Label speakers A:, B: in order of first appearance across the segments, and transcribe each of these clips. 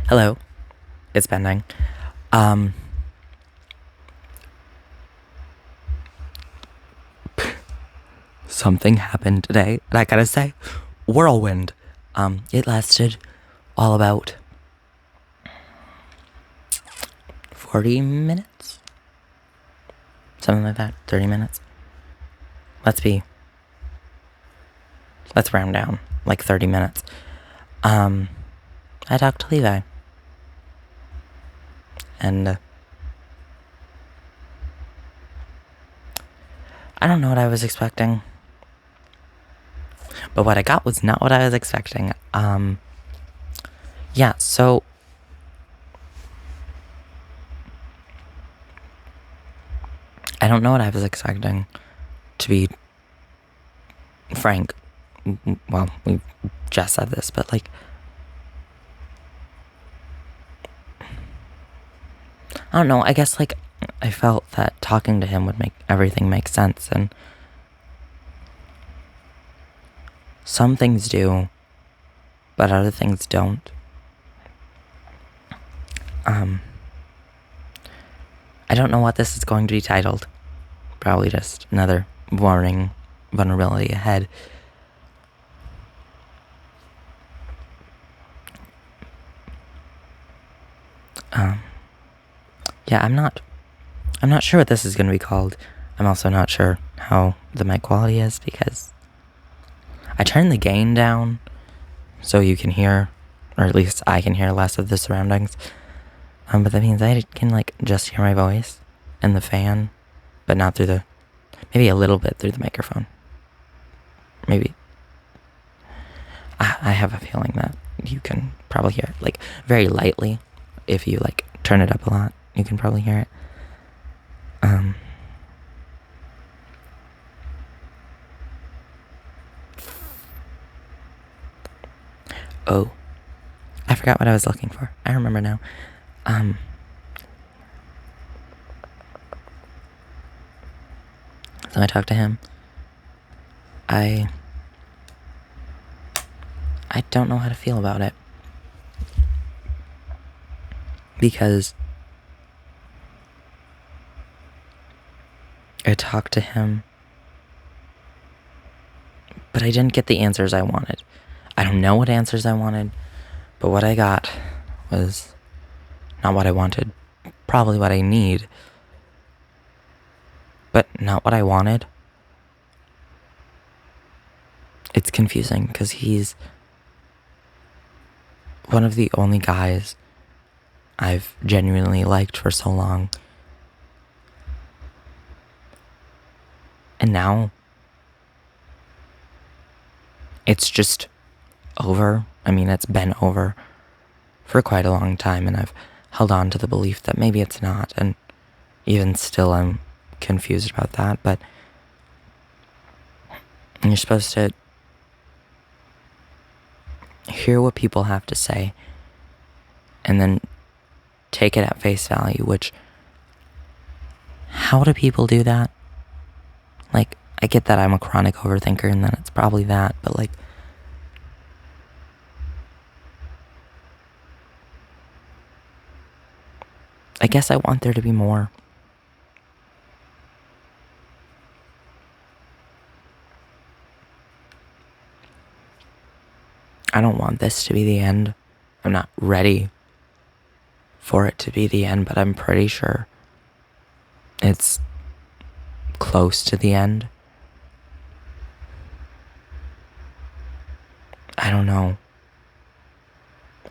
A: Hello, it's Bending. Um, Something happened today, and I gotta say, whirlwind. It lasted all about 40 minutes? Something like that, 30 minutes. Let's round down, like 30 minutes. I talked to Levi, and I don't know what I was expecting. But what I got was not what I was expecting. Yeah, so I don't know what I was expecting, to be frank. Well, we just said this, but like, I don't know, I guess like I felt that talking to him would make everything make sense, and some things do, but other things don't. I don't know what this is going to be titled. Probably just another warning, vulnerability ahead. Yeah, I'm not sure what this is going to be called. I'm also not sure how the mic quality is because I turned the gain down so you can hear, or at least I can hear less of the surroundings. But that means I can like just hear my voice and the fan, but not through maybe a little bit through the microphone. Maybe. I have a feeling that you can probably hear it, like very lightly. If you like turn it up a lot, you can probably hear it. Oh, I forgot what I was looking for. I remember now. So I talked to him. I don't know how to feel about it. Because I talked to him, but I didn't get the answers I wanted. I don't know what answers I wanted, but what I got was not what I wanted. Probably what I need, but not what I wanted. It's confusing because he's one of the only guys I've genuinely liked for so long. And now it's just over. I mean, it's been over for quite a long time, and I've held on to the belief that maybe it's not, and even still I'm confused about that, but you're supposed to hear what people have to say and then take it at face value, which, how do people do that? Like, I get that I'm a chronic overthinker and that it's probably that, but like, I guess I want there to be more. I don't want this to be the end. I'm not ready for it to be the end, but I'm pretty sure it's close to the end. I don't know.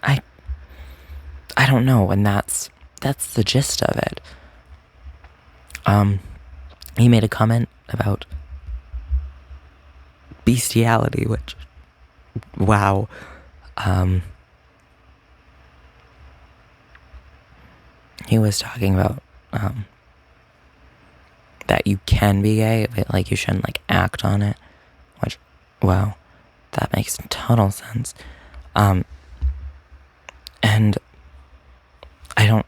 A: I don't know, and that's the gist of it. He made a comment about bestiality, which, wow. He was talking about that you can be gay, but like you shouldn't like act on it, which, wow, that makes total sense. And I don't,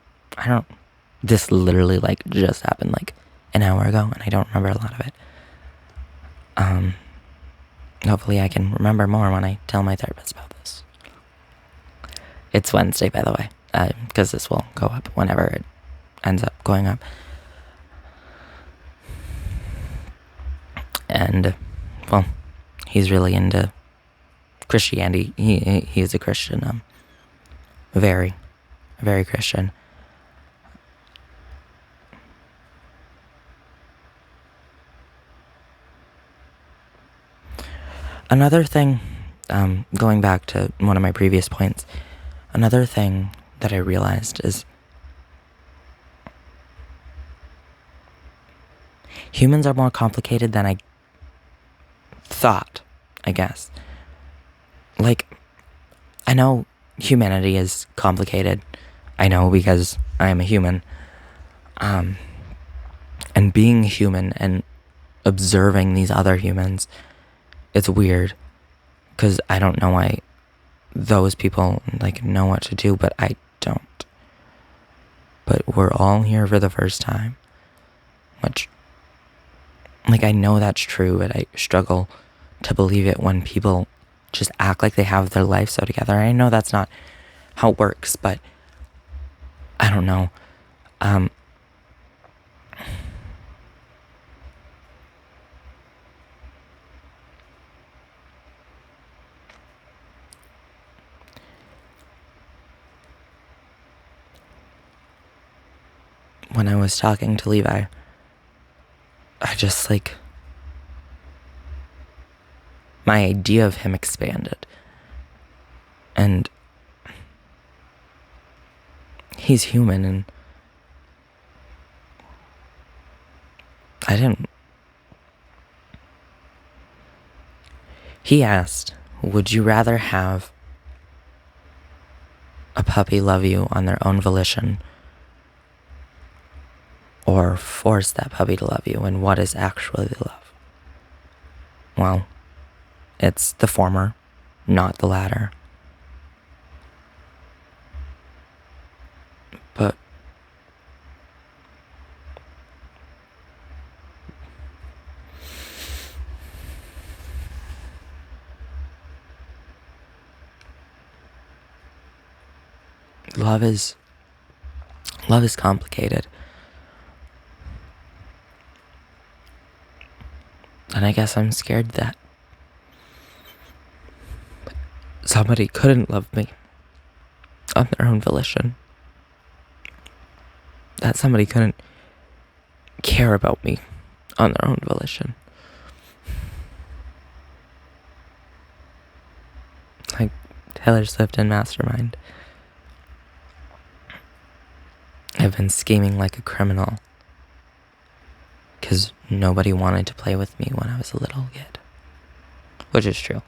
A: this literally like just happened like an hour ago, and I don't remember a lot of it. Hopefully I can remember more when I tell my therapist about this. It's Wednesday, by the way, because this will go up whenever it ends up going up. And, well, he's really into Christianity. He's a Christian, very, very Christian. Another thing, going back to one of my previous points, another thing that I realized is humans are more complicated than I thought, I guess. Like, I know humanity is complicated. I know because I am a human. And being human and observing these other humans, it's weird. Because I don't know why those people, like, know what to do, but I don't. But we're all here for the first time. Which, like, I know that's true, but I struggle to believe it when people just act like they have their life so together. I know that's not how it works, but I don't know. When I was talking to Levi, I just, like, my idea of him expanded. And he's human, and he asked, would you rather have a puppy love you on their own volition, or force that puppy to love you? And what is actually love? Well, it's the former, not the latter. But love is complicated. And I guess I'm scared that somebody couldn't love me on their own volition. That somebody couldn't care about me on their own volition. Like Taylor Swift and Mastermind. I've been scheming like a criminal because nobody wanted to play with me when I was a little kid. Which is true.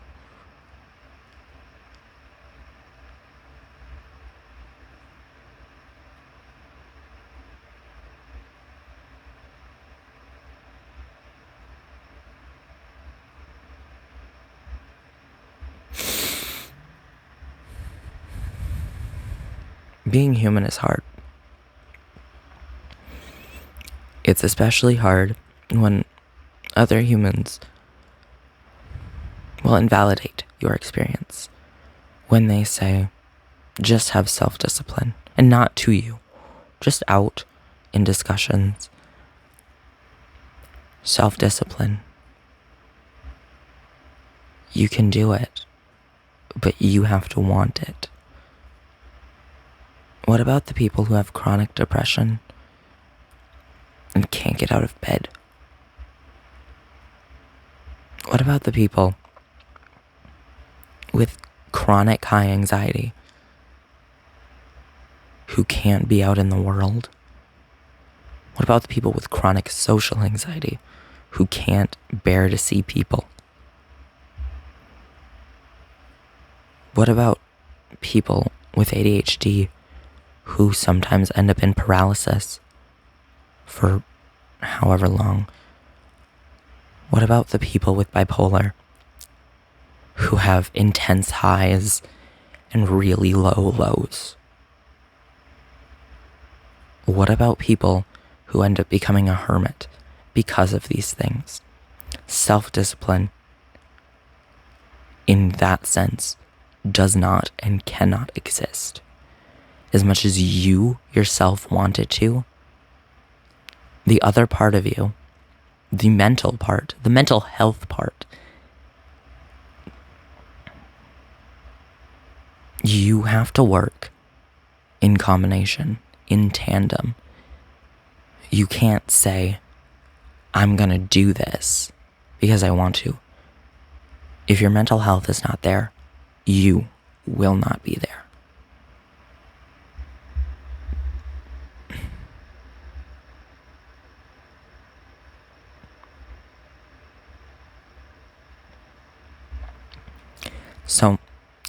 A: Being human is hard. It's especially hard when other humans will invalidate your experience. When they say, just have self-discipline. And not to you. Just out in discussions. Self-discipline. You can do it. But you have to want it. What about the people who have chronic depression and can't get out of bed? What about the people with chronic high anxiety who can't be out in the world? What about the people with chronic social anxiety who can't bear to see people? What about people with ADHD who sometimes end up in paralysis for however long? What about the people with bipolar who have intense highs and really low lows? What about people who end up becoming a hermit because of these things? Self-discipline, in that sense, does not and cannot exist. As much as you yourself want it to, the other part of you, the mental part, the mental health part, you have to work in combination, in tandem. You can't say, I'm gonna do this because I want to. If your mental health is not there, you will not be there. So,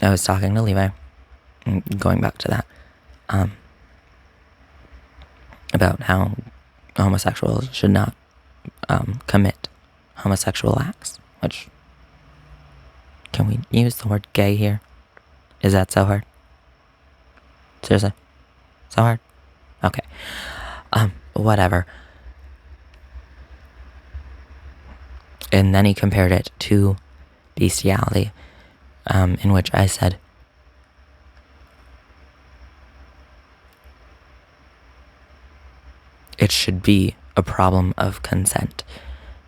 A: I was talking to Levi, going back to that, about how homosexuals should not commit homosexual acts, which, can we use the word gay here? Is that so hard? Seriously? So hard? Okay. Whatever. And then he compared it to bestiality, in which I said, it should be a problem of consent.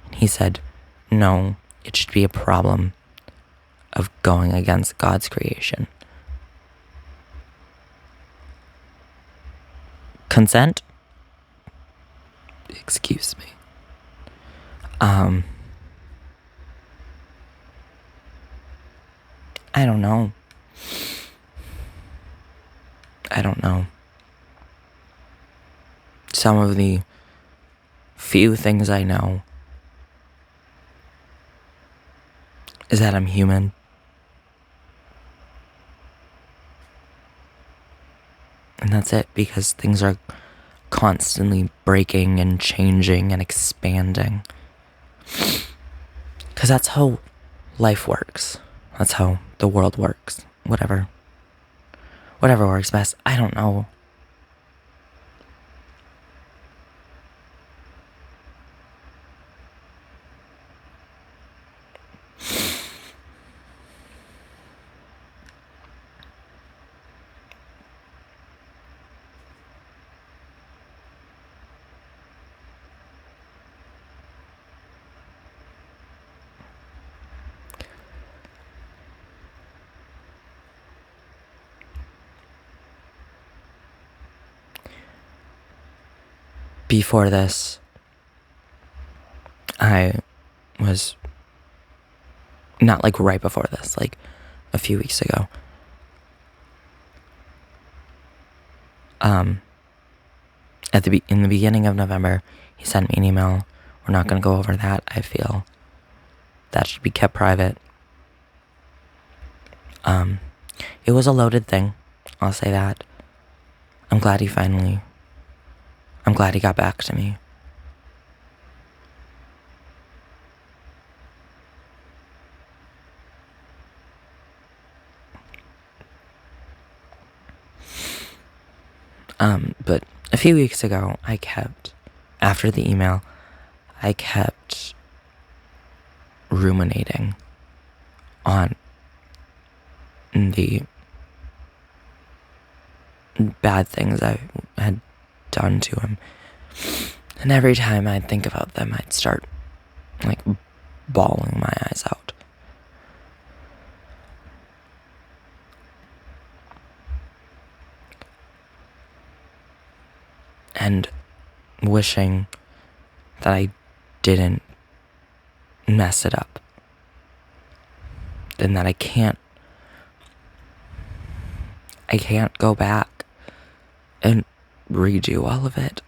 A: And he said, no, it should be a problem of going against God's creation. Consent? Excuse me. I don't know. Some of the few things I know is that I'm human. And that's it, because things are constantly breaking and changing and expanding. Because that's how life works. That's how the world works. Whatever works best. I don't know. Before this, I was, not like right before this, like a few weeks ago, in the beginning of November, he sent me an email. We're not going to go over that. I feel that should be kept private. It was a loaded thing, I'll say that. I'm glad he got back to me. But a few weeks ago, after the email, I kept ruminating on the bad things I had done to him. And every time I'd think about them, I'd start, like, bawling my eyes out. And wishing that I didn't mess it up. And that I can't go back and redo all of it.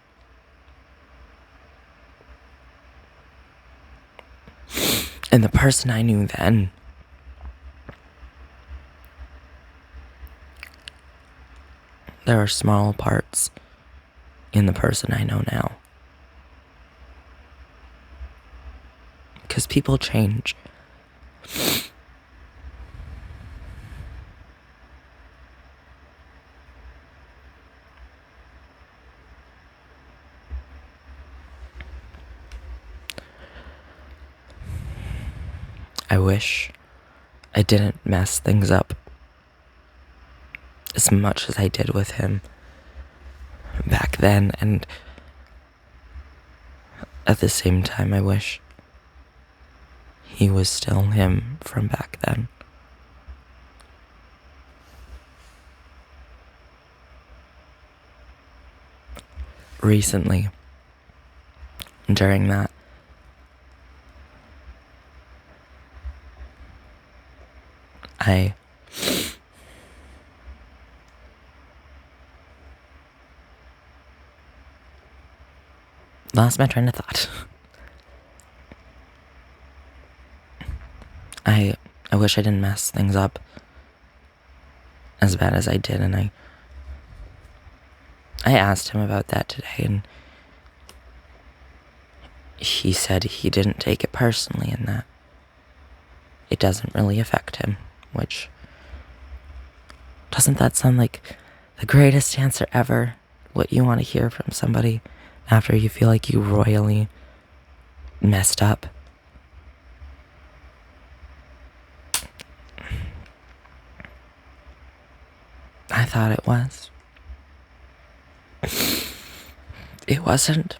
A: And the person I knew then, there are small parts in the person I know now. Because people change. I wish I didn't mess things up as much as I did with him back then, and at the same time I wish he was still him from back then. Recently, during that, I lost my train of thought. I wish I didn't mess things up as bad as I did, and I asked him about that today, and he said he didn't take it personally and that it doesn't really affect him, which, doesn't that sound like the greatest answer ever? What you want to hear from somebody after you feel like you royally messed up? I thought it was. It wasn't.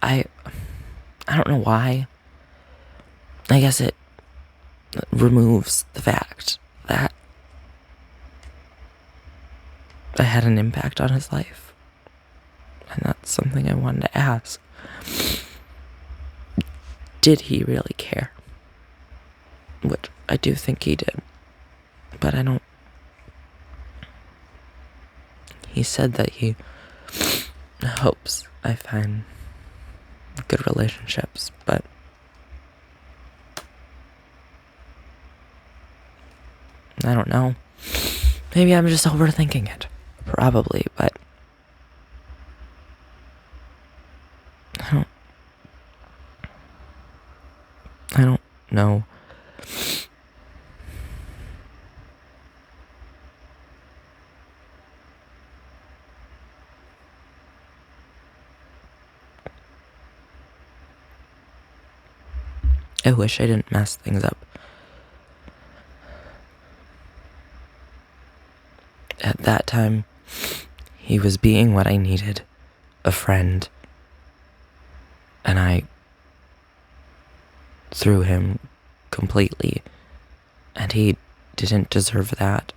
A: I don't know why. I guess it removes the fact that I had an impact on his life. And that's something I wanted to ask. Did he really care? Which I do think he did. But I don't. He said that he hopes I find good relationships, but I don't know. Maybe I'm just overthinking it. Probably, but I don't know. I wish I didn't mess things up. At that time, he was being what I needed, a friend, and I threw him completely, and he didn't deserve that.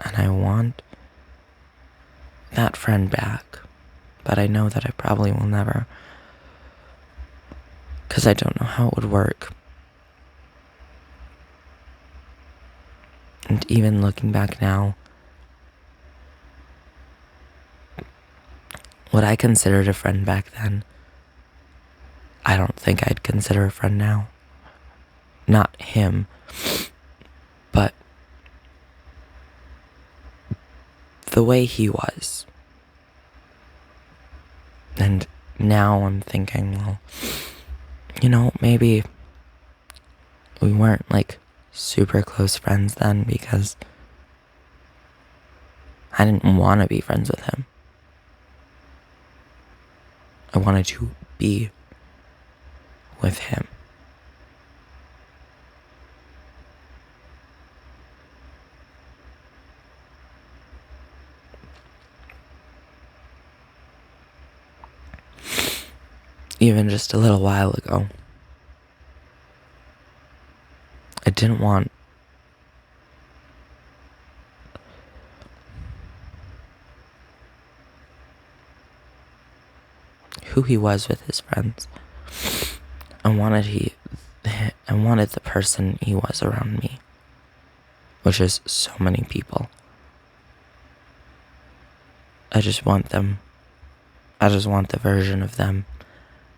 A: And I want that friend back, but I know that I probably will never, because I don't know how it would work. And even looking back now, what I considered a friend back then, I don't think I'd consider a friend now. Not him, but the way he was. And now I'm thinking, well, maybe we weren't like super close friends then because I didn't want to be friends with him. I wanted to be with him. Even just a little while ago, I didn't want who he was with his friends. I wanted the person he was around me, which is so many people. I just want them. I just want the version of them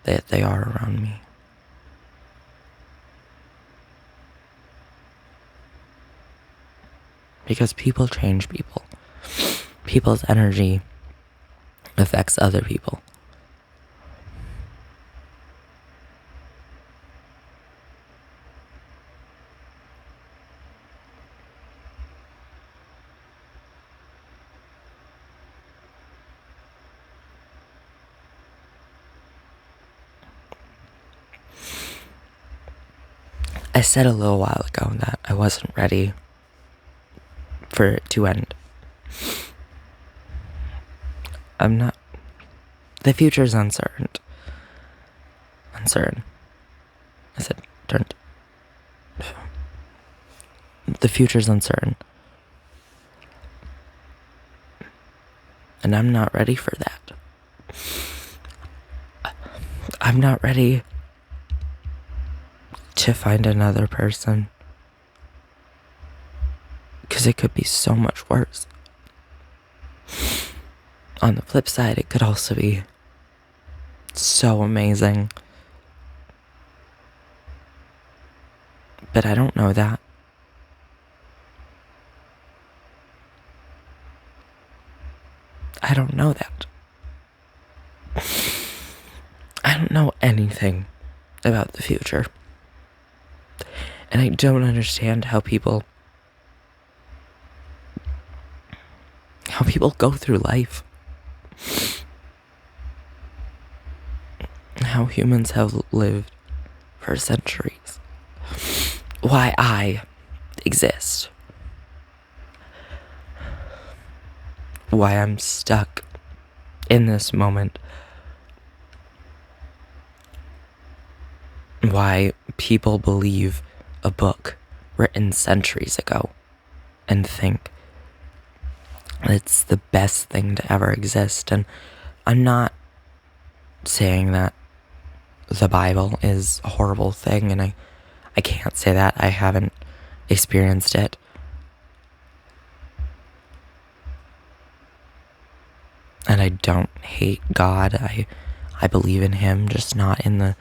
A: that they are around me. Because people change people. People's energy affects other people. I said a little while ago that I wasn't ready for it to end. I'm not. The future's uncertain. Uncertain. I said, turned. The future's uncertain. And I'm not ready for that. I'm not ready to find another person. Because it could be so much worse. On the flip side, it could also be so amazing. But I don't know that. I don't know that. I don't know anything about the future. And I don't understand how people go through life. How humans have lived for centuries. Why I exist. Why I'm stuck in this moment. Why people believe a book written centuries ago and think it's the best thing to ever exist. And I'm not saying that the Bible is a horrible thing, and I can't say that. I haven't experienced it. And I don't hate God. I believe in him, just not in the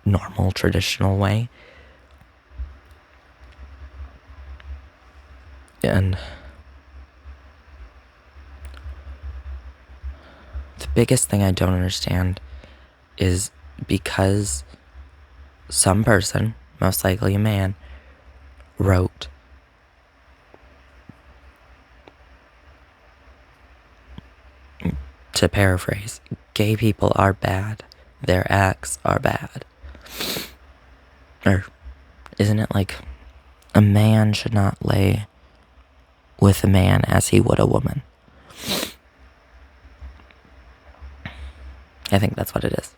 A: normal, traditional way. And the biggest thing I don't understand is because some person, most likely a man, wrote to paraphrase, gay people are bad, their acts are bad. Or isn't it like a man should not lay with a man as he would a woman? I think that's what it is.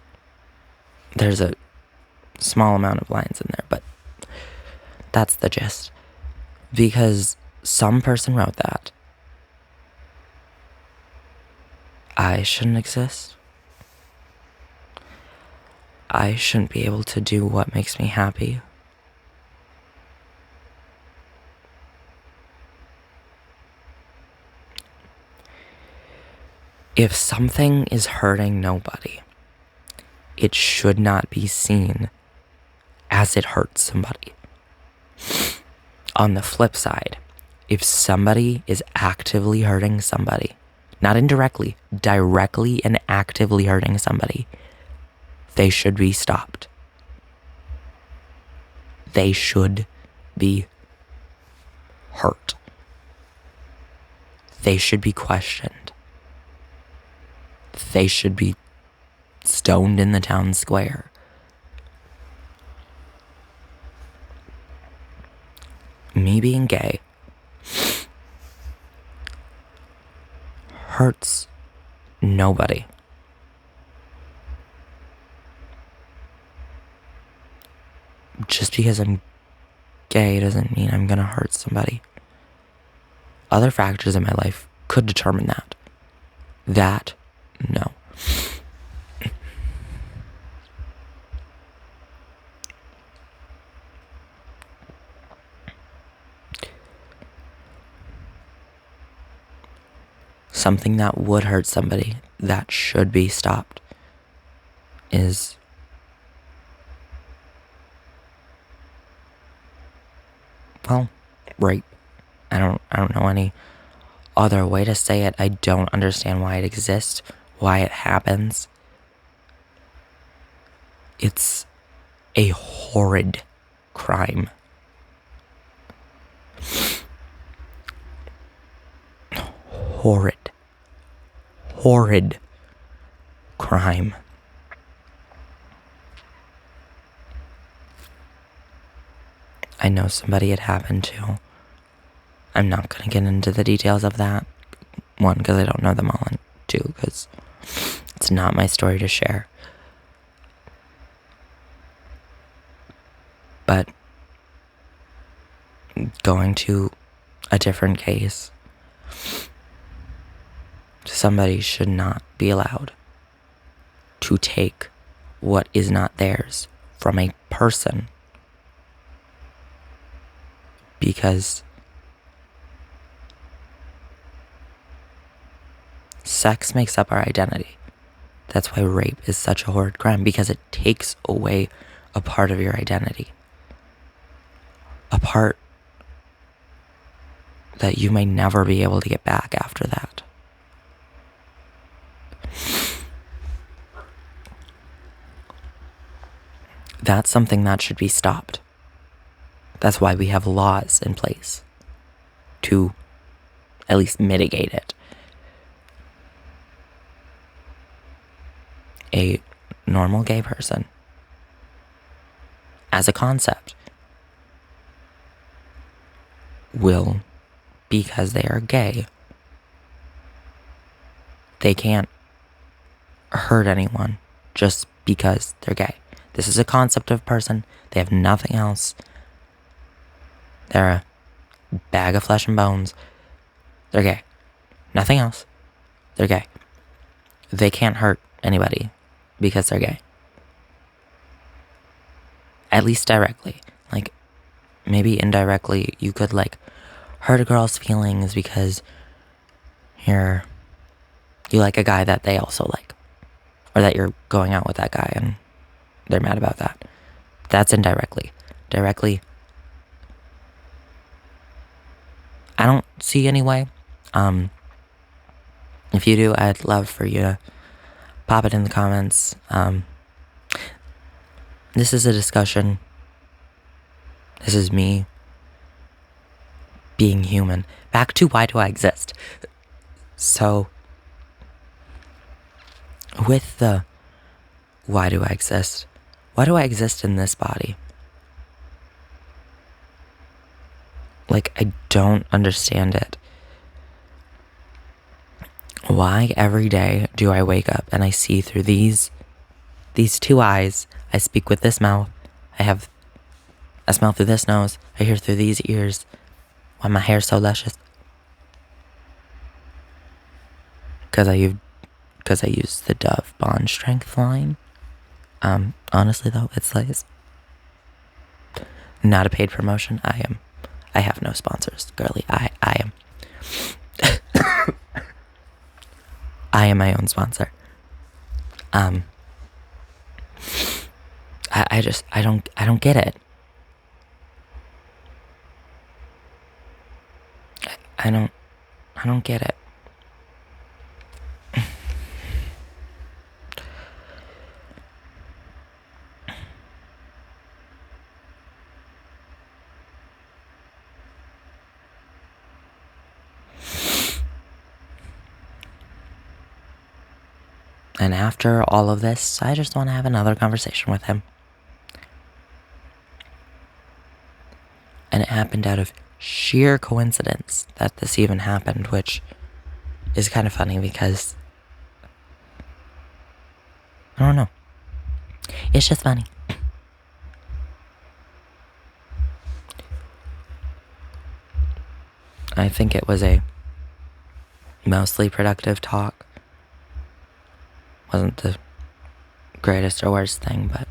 A: There's a small amount of lines in there, but that's the gist. Because some person wrote that, I shouldn't exist. I shouldn't be able to do what makes me happy. If something is hurting nobody, it should not be seen as it hurts somebody. On the flip side, if somebody is actively hurting somebody, not indirectly, directly and actively hurting somebody, they should be stopped. They should be hurt. They should be questioned. They should be stoned in the town square. Me being gay hurts nobody. Just because I'm gay doesn't mean I'm gonna hurt somebody. Other factors in my life could determine that. That, no. Something that would hurt somebody that should be stopped is rape. I don't know any other way to say it. I don't understand why it exists, why it happens. It's a horrid crime. Horrid crime. know somebody it happened to. I'm not going to get into the details of that. One, because I don't know them all, and two, because it's not my story to share. But going to a different case, somebody should not be allowed to take what is not theirs from a person, because sex makes up our identity. That's why rape is such a horrid crime, because it takes away a part of your identity. A part that you may never be able to get back after that. That's something that should be stopped. That's why we have laws in place to at least mitigate it. A normal gay person, as a concept, will, because they are gay, they can't hurt anyone just because they're gay. This is a concept of person. They have nothing else. They're a bag of flesh and bones. They're gay. Nothing else. They're gay. They can't hurt anybody because they're gay. At least directly. Like, maybe indirectly you could, like, hurt a girl's feelings because you like a guy that they also like. Or that you're going out with that guy and they're mad about that. That's indirectly. Directly, I don't see any way. If you do, I'd love for you to pop it in the comments. This is a discussion. This is me being human. Back to why do I exist? So, with the why do I exist? Why do I exist in this body? Like, I don't understand it. Why every day do I wake up and I see through these two eyes? I speak with this mouth. I smell through this nose. I hear through these ears. Why my hair's so luscious? Because I use the Dove Bond Strength line. Honestly though, it slays. Not a paid promotion. I have no sponsors, girly. I am. I am my own sponsor. I don't get it. I don't get it. And after all of this, I just want to have another conversation with him. And it happened out of sheer coincidence that this even happened, which is kind of funny because I don't know. It's just funny. I think it was a mostly productive talk. Wasn't the greatest or worst thing, but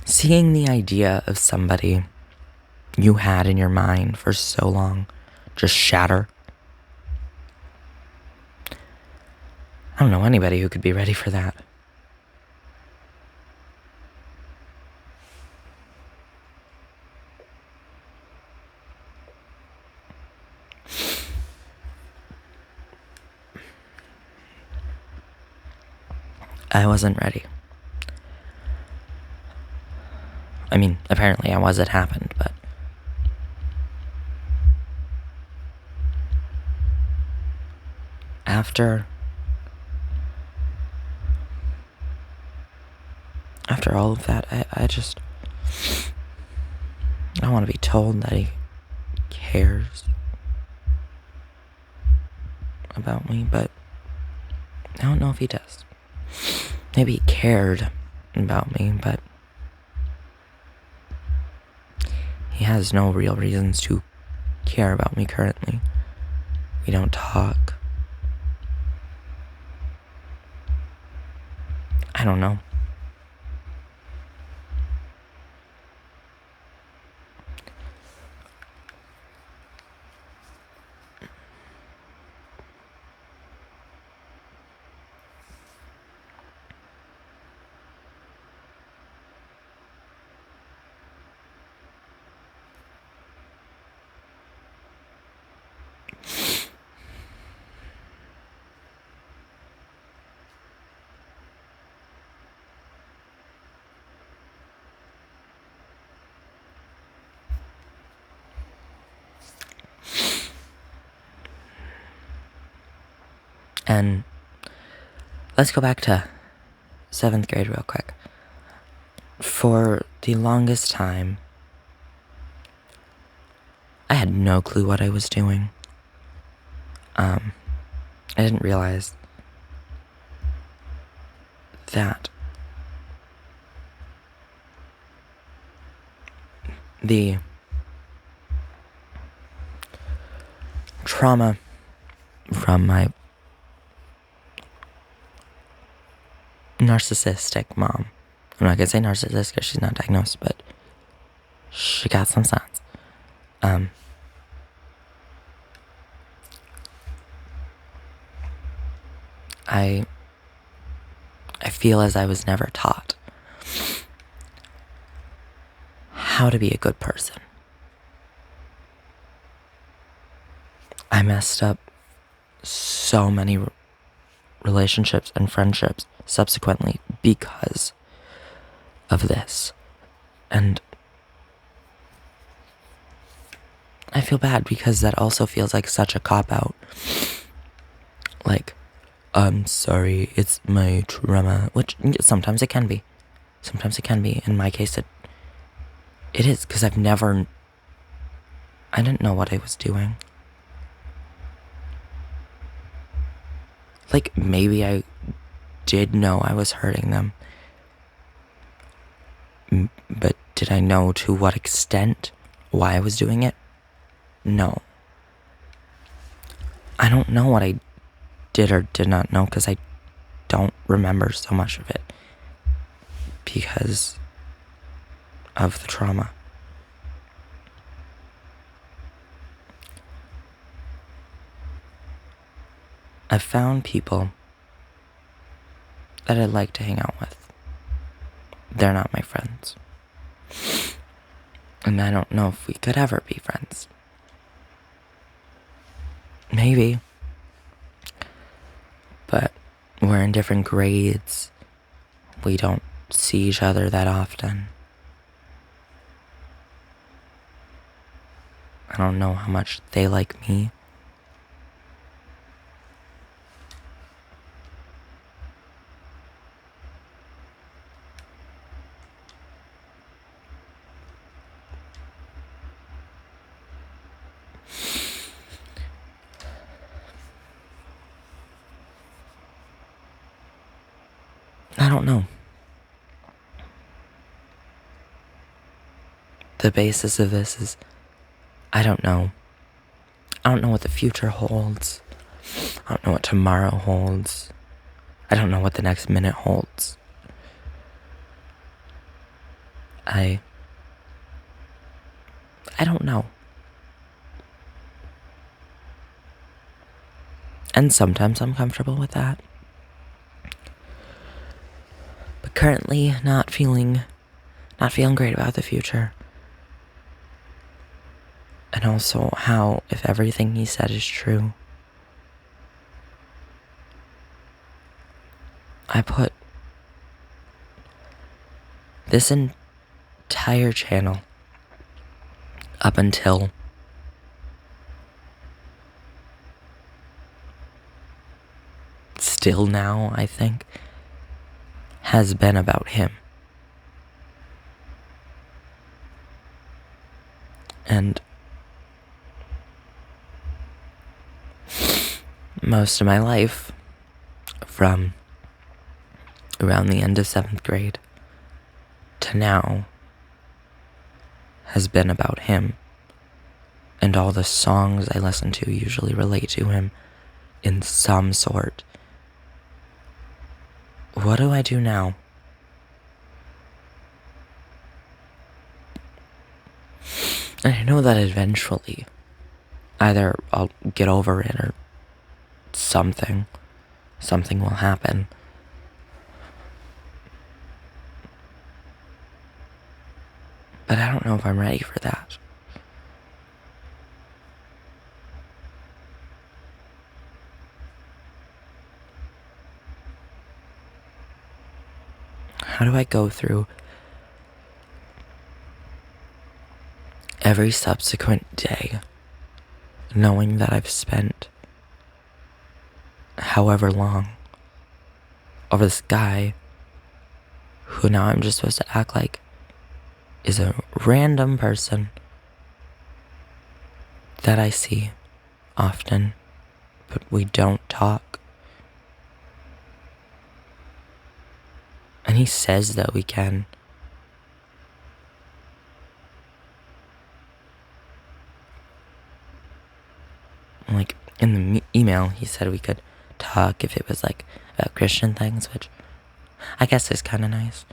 A: seeing the idea of somebody you had in your mind for so long just shatter. I don't know anybody who could be ready for that. I wasn't ready. I mean, apparently I was, it happened, but after after all of that, I want to be told that he cares about me, but I don't know if he does. Maybe he cared about me, but he has no real reasons to care about me currently. We don't talk. I don't know. And let's go back to 7th grade real quick. For the longest time, I had no clue what I was doing. I didn't realize that the trauma from my narcissistic mom. I'm not gonna say narcissist because she's not diagnosed, but she got some signs. I feel as I was never taught how to be a good person. I messed up so many relationships and friendships subsequently because of this. And I feel bad because that also feels like such a cop-out. Like, I'm sorry, it's my trauma. Which sometimes it can be. Sometimes it can be. In my case, it is, because I didn't know what I was doing. Like, maybe I did know I was hurting them. But did I know to what extent, why I was doing it? No. I don't know what I did or did not know because I don't remember so much of it because of the trauma. I've found people that I'd like to hang out with. They're not my friends. And I don't know if we could ever be friends. Maybe. But we're in different grades. We don't see each other that often. I don't know how much they like me. I don't know. The basis of this is, I don't know. I don't know what the future holds. I don't know what tomorrow holds. I don't know what the next minute holds. I don't know. And sometimes I'm comfortable with that. But currently not feeling great about the future. And also how, if everything he said is true, I put this entire channel up until still now, I think, has been about him. And most of my life, from around the end of 7th grade to now, has been about him. And all the songs I listen to usually relate to him in some sort. What do I do now? And I know that eventually, either I'll get over it or something will happen. But I don't know if I'm ready for that. How do I go through every subsequent day knowing that I've spent however long over this guy who now I'm just supposed to act like is a random person that I see often, but we don't talk. And he says that we can. Like, in the email, he said we could talk if it was, like, about Christian things, which I guess is kind of nice.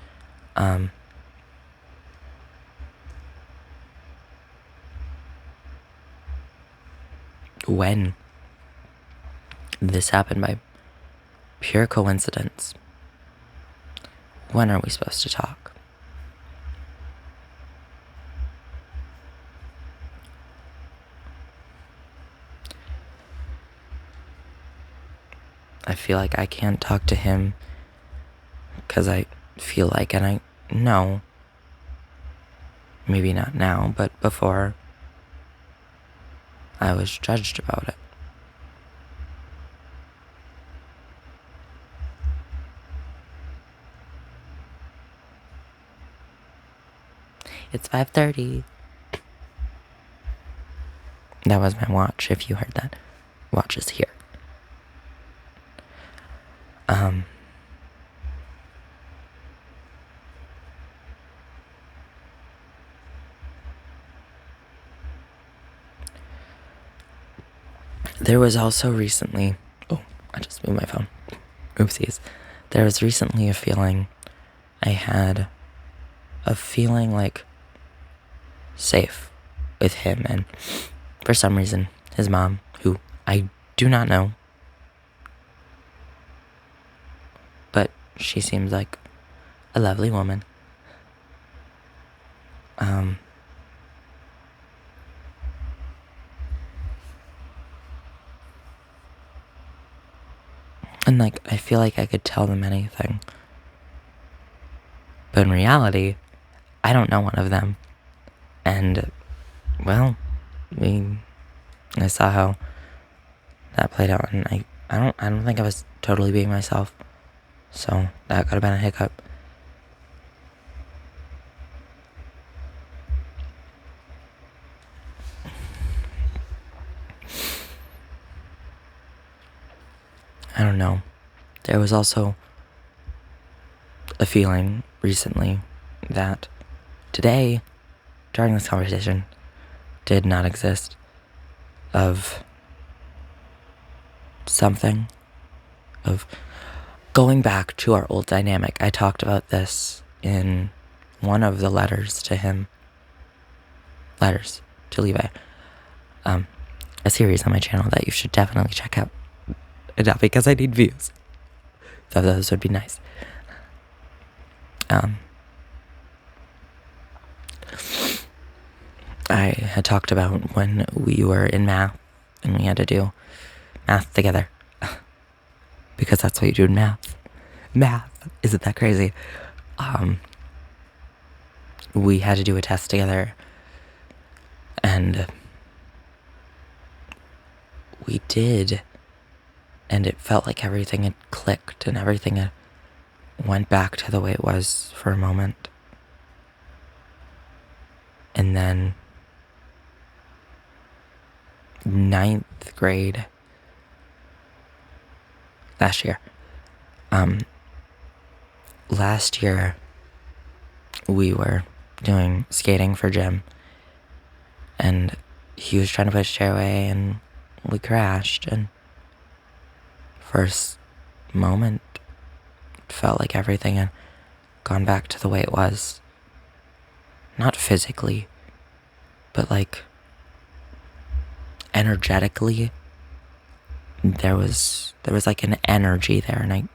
A: When this happened by pure coincidence, when are we supposed to talk? I feel like I can't talk to him because I feel like, and I know, maybe not now, but before, I was judged about it. It's 5:30. That was my watch, if you heard that. Watch is here. There was also recently, I just moved my phone. Oopsies. There was recently a feeling I had of feeling like safe with him, and for some reason, his mom, who I do not know, but she seems like a lovely woman. And like, I feel like I could tell them anything. But in reality, I don't know one of them. And, well, I saw how that played out, and I don't think I was totally being myself. So that could have been a hiccup. I don't know. There was also a feeling recently that today, during this conversation, did not exist, of something, of going back to our old dynamic. I talked about this in one of the letters to him. Letters to Levi. A series on my channel that you should definitely check out. Not because I need views, though those would be nice. I had talked about when we were in math and we had to do math together. Because that's what you do in math. Math, isn't that crazy? We had to do a test together, and we did, and it felt like everything had clicked and everything had went back to the way it was for a moment. And then ninth grade last year. Last year we were doing skating for gym, and he was trying to push a chair away, and we crashed, and first moment it felt like everything had gone back to the way it was. Not physically, but like energetically. There was like an energy there, and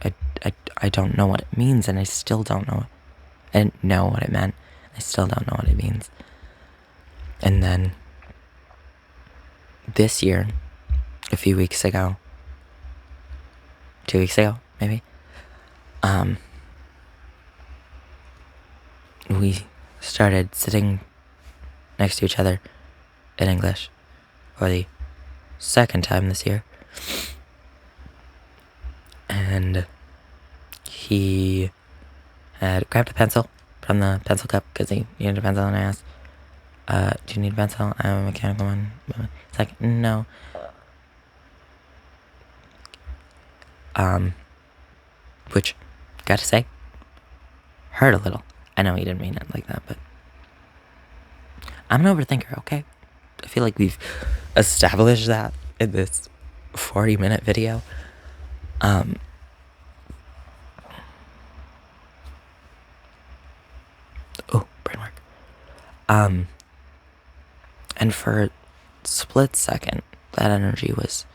A: I don't know what it means, and I still don't know. I didn't know what it meant. I still don't know what it means. And then this year, a few weeks ago, 2 weeks ago, maybe, we started sitting next to each other in English for the second time this year. And he had grabbed a pencil from the pencil cup because he needed a pencil, and I asked, do you need a pencil? I'm a mechanical one. It's like, no. Which, gotta say, hurt a little. I know he didn't mean it like that, but I'm an overthinker, okay? I feel like we've established that in this 40-minute video. Brain work. And for a split second, that energy was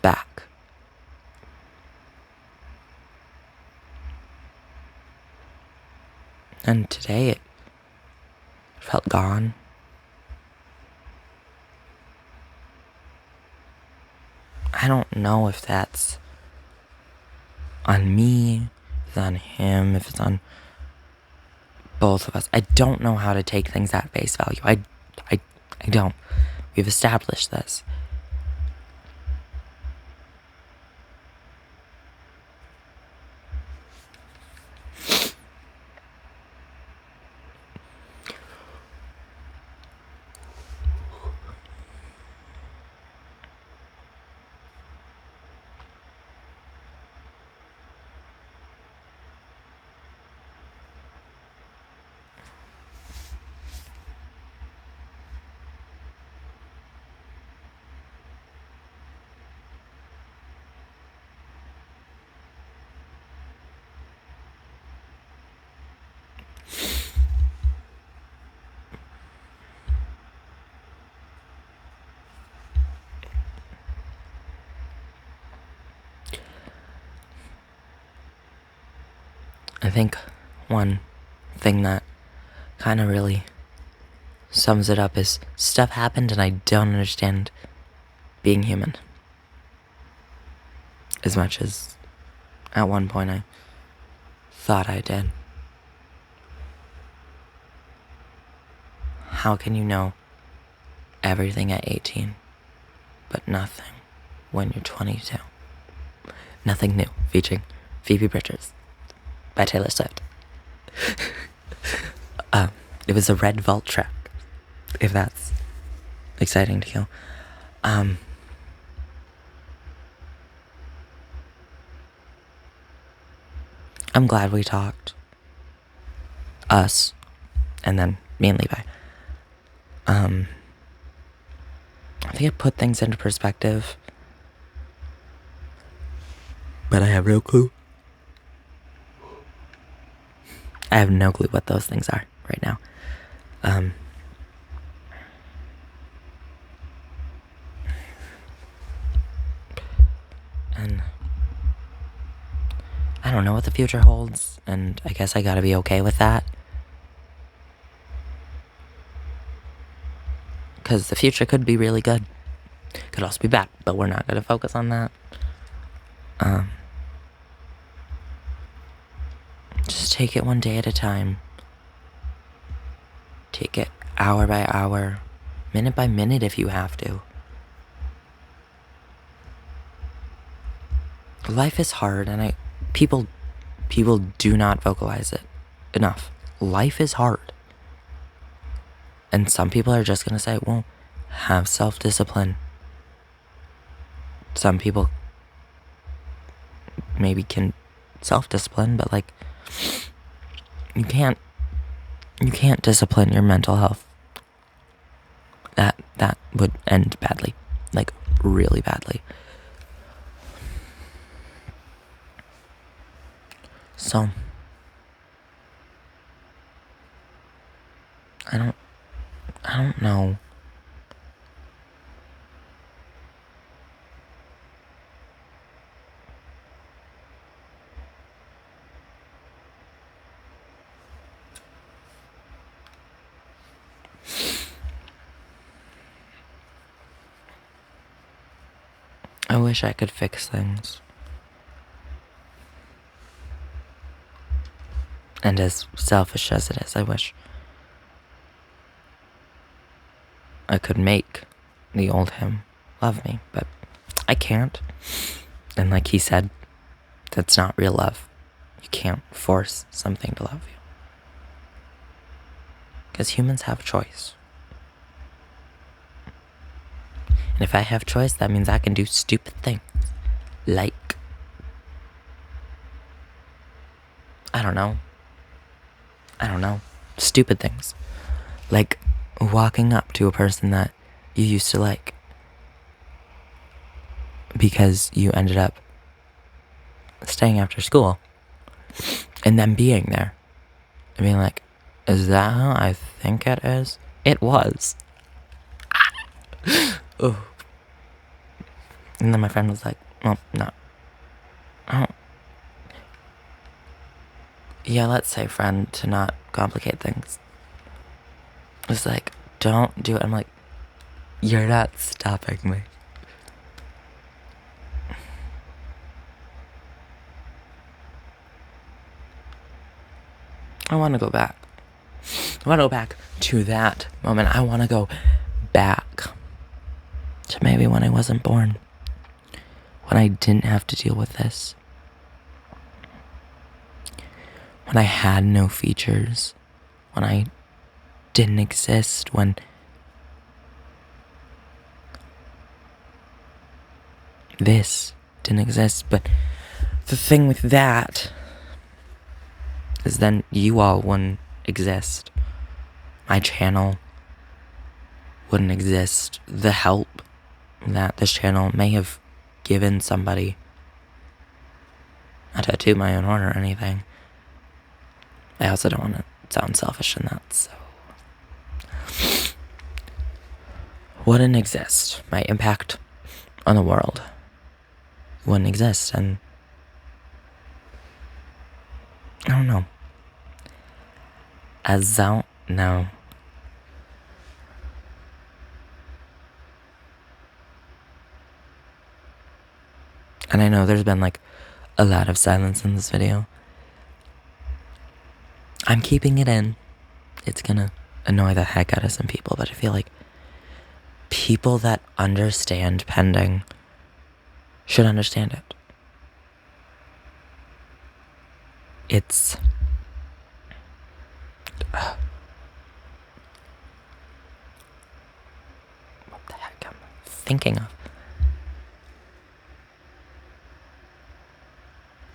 A: back. And today it felt gone. I don't know if that's on me, if it's on him, if it's on both of us. I don't know how to take things at face value. I don't. We've established this. I think one thing that kind of really sums it up is stuff happened and I don't understand being human as much as at one point I thought I did. How can you know everything at 18, but nothing when you're 22? Nothing New, featuring Phoebe Bridgers by Taylor Swift. It was a Red Vault track, if that's exciting to you. I'm glad we talked. Us, and then me and Levi. I think it put things into perspective, but I have no clue. I have no clue what those things are right now. And I don't know what the future holds, and I guess I gotta be okay with that. Because the future could be really good. Could also be bad, but we're not gonna focus on that. Just take it one day at a time. Take it hour by hour, minute by minute if you have to. Life is hard, and people do not vocalize it enough. Life is hard. And some people are just gonna say, well, have self-discipline. some people maybe can self-discipline, but like you can't discipline your mental health. That would end badly, like really badly. So I don't know. I wish I could fix things. And as selfish as it is, I wish I could make the old him love me, but I can't. And like he said, that's not real love. You can't force something to love you. Because humans have choice. And if I have choice, that means I can do stupid things. Like, I don't know. Stupid things. Like walking up to a person that you used to like because you ended up staying after school and then being there and being like, is that how I think it is? It was. Oh. And then my friend was like, well, no. Oh. Yeah, let's say friend to not complicate things. It's like, don't do it. I'm like, you're not stopping me. I want to go back. I want to go back to that moment. I want to go back to maybe when I wasn't born. When I didn't have to deal with this. When I had no features. When I didn't exist. When this didn't exist. But the thing with that is then you all wouldn't exist. My channel wouldn't exist. The help that this channel may have given somebody. Not to toot my own horn or anything. I also don't want to sound selfish in that, so. Wouldn't exist. My impact on the world wouldn't exist, and I don't know. I don't know. And I know there's been like a lot of silence in this video. I'm keeping it in. It's gonna annoy the heck out of some people, but I feel like people that understand pending should understand it. It's what the heck am I thinking of?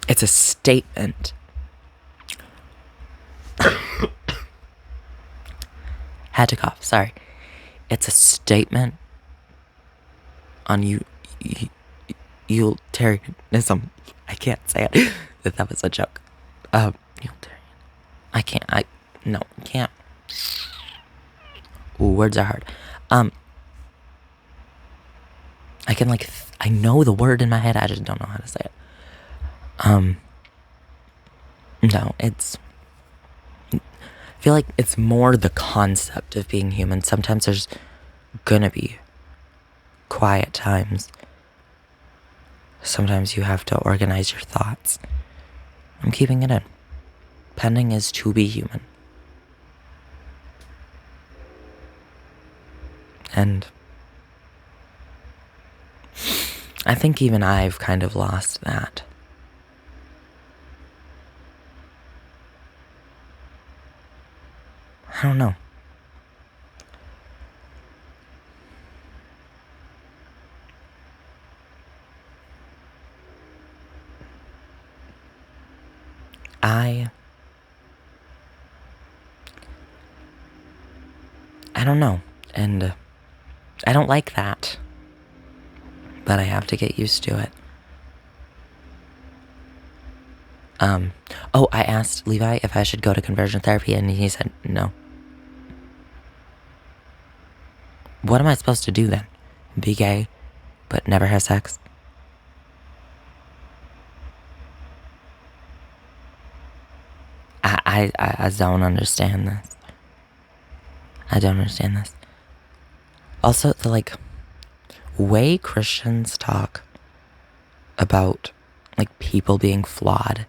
A: It's a statement. Had to cough, sorry. It's a statement on utilitarianism. I can't say it. That was a joke. Utilitarian. I can't. Can't. Ooh, words are hard. I can I know the word in my head, I just don't know how to say it. No, I feel like it's more the concept of being human. Sometimes there's gonna be quiet times. Sometimes you have to organize your thoughts. I'm keeping it in. Pending is to be human. And I think even I've kind of lost that. I don't know. I don't know. And I don't like that. But I have to get used to it. Oh, I asked Levi if I should go to conversion therapy, and he said no. What am I supposed to do then? Be gay, but never have sex? I don't understand this. I don't understand this. Also, the, like, way Christians talk about, like, people being flawed.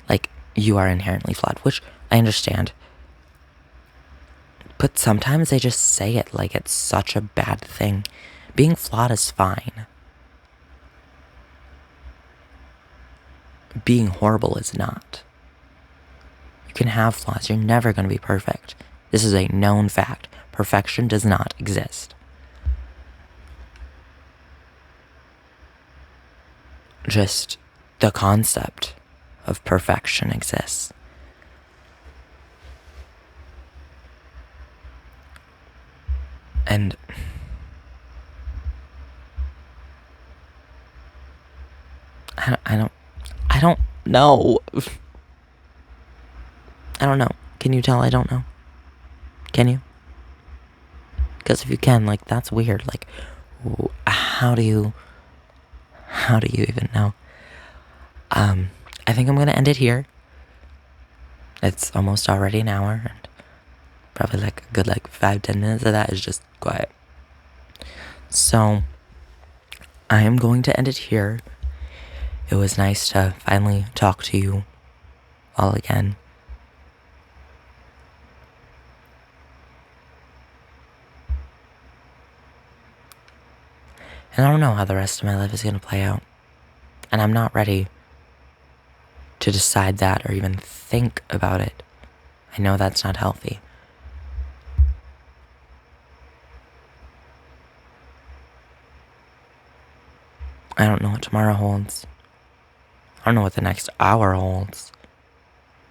A: Like, you are inherently flawed, which I understand. But sometimes they just say it like it's such a bad thing. Being flawed is fine. Being horrible is not. You can have flaws. You're never going to be perfect. This is a known fact. Perfection does not exist. Just the concept of perfection exists. And I don't know. I don't know. Can you tell I don't know? Can you? Because if you can, like, that's weird. Like, how do you even know? I think I'm gonna end it here. It's almost already an hour, and probably like a good 5-10 minutes of that is just quiet. So I am going to end it here. It was nice to finally talk to you all again. And I don't know how the rest of my life is going to play out. And I'm not ready to decide that or even think about it. I know that's not healthy. I don't know what tomorrow holds. I don't know what the next hour holds.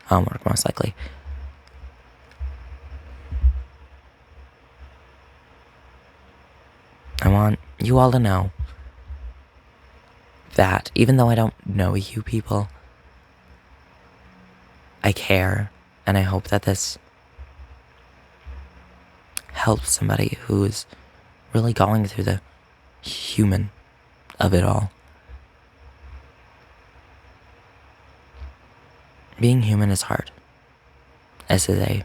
A: Homework, most likely. I want you all to know that even though I don't know you people, I care, and I hope that this helps somebody who's really going through the human of it all. Being human is hard. This is a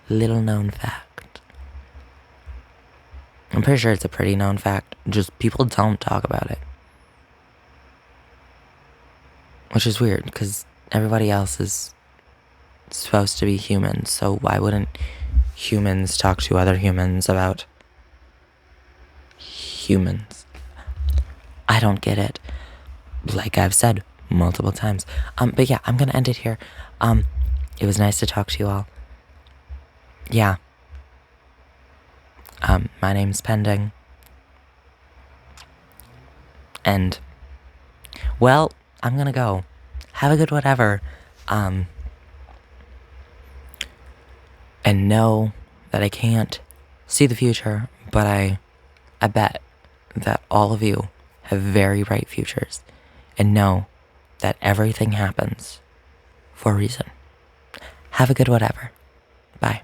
A: little known fact. I'm pretty sure it's a pretty known fact, just people don't talk about it. Which is weird, because everybody else is supposed to be human, so why wouldn't humans talk to other humans about humans? I don't get it. Like I've said multiple times. But yeah, I'm gonna end it here. It was nice to talk to you all. Yeah. My name's Pending. And, well, I'm gonna go. Have a good whatever. And know that I can't see the future, but I bet that all of you have very bright futures. And know that everything happens for a reason. Have a good whatever. Bye.